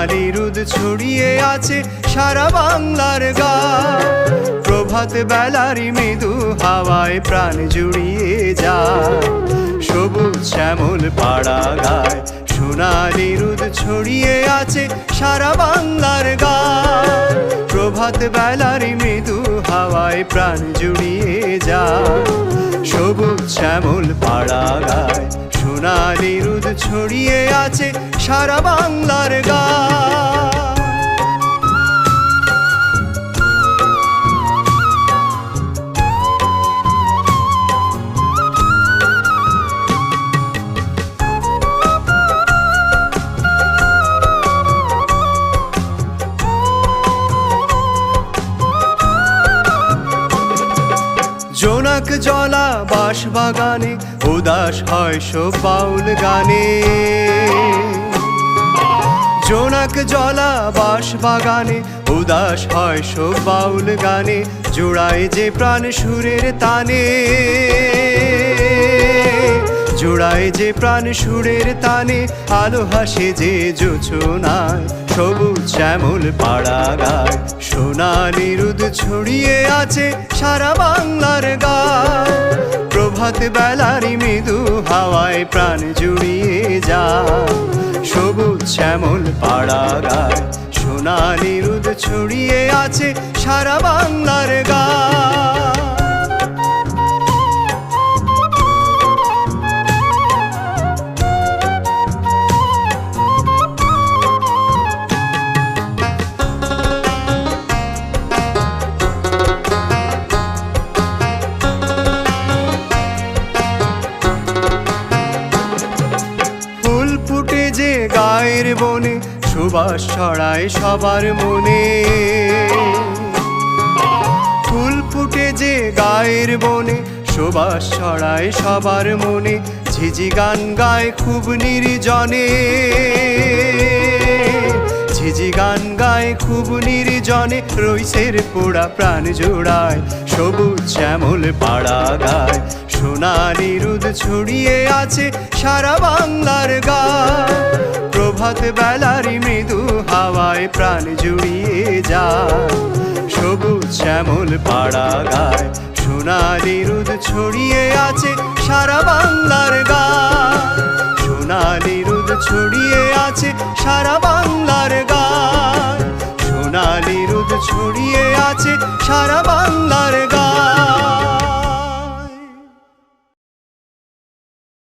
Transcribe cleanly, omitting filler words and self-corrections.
সোনালি রোদ ছড়িয়ে আছে সারা বাংলার গায়। প্রভাত বেলারি মৃদু হাওয়ায় প্রাণ জুড়িয়ে যায়। সবুজ শ্যামল পাড়া গায় সোনালি রোদ ছড়িয়ে আছে সারা বাংলার গায়। প্রভাত বেলারি মৃদু হাওয়ায় প্রাণ জুড়িয়ে যায়। সবুজ শ্যামল পাড়া গায় সোনালি রোদ ছড়িয়ে আছে সারা বাংলার গায়। জোনাক জলা বাঁশ বাগানে উদাস হয় সব বাউল গানে। জোনাক জলা বাঁশ বাগানে উদাস হয় সব বাউল গানে। জোড়ায় যে প্রাণ সুরের তানে, জোড়ায় যে প্রাণ সুরের তানে। আলো হাসে যে জোছনায় সবুজ শ্যামল পাড়া গায় সোনালি রোদ ছড়িয়ে আছে সারা বাংলার গায়। প্রভাত বেলারি মৃদু হাওয়ায় প্রাণ জুড়িয়ে যায়। সবুজ শ্যামল পাড়া গায় সোনালি রোদ ছড়িয়ে আছে সারা বাংলার গায়। গায়ের বনে সুবাস ছড়ায় সবার মনে। ফুল ফুটে যে গায়ের বনে সুবাস ছড়ায় সবার মনে। ঝিঝি গান গায় খুব নির্জনে, ঝিঝি গান গায় খুব নির্জনে। রইসের পোড়া প্রাণ জোড়ায় সবুজ শ্যামল পাড়া গায় সোনালি রোদ ছড়িয়ে আছে সারা বাংলার গায়। প্রভাত বেলারি মৃদু হাওয়ায় প্রাণ জুড়িয়ে যায়। সবুজ শ্যামল পাড়া গায় সোনালি রোদ ছড়িয়ে আছে সারা বাংলার গায়। সোনালি রোদ ছড়িয়ে আছে সারা বাংলার গায়। সোনালি রোদ ছড়িয়ে আছে সারা বাংলার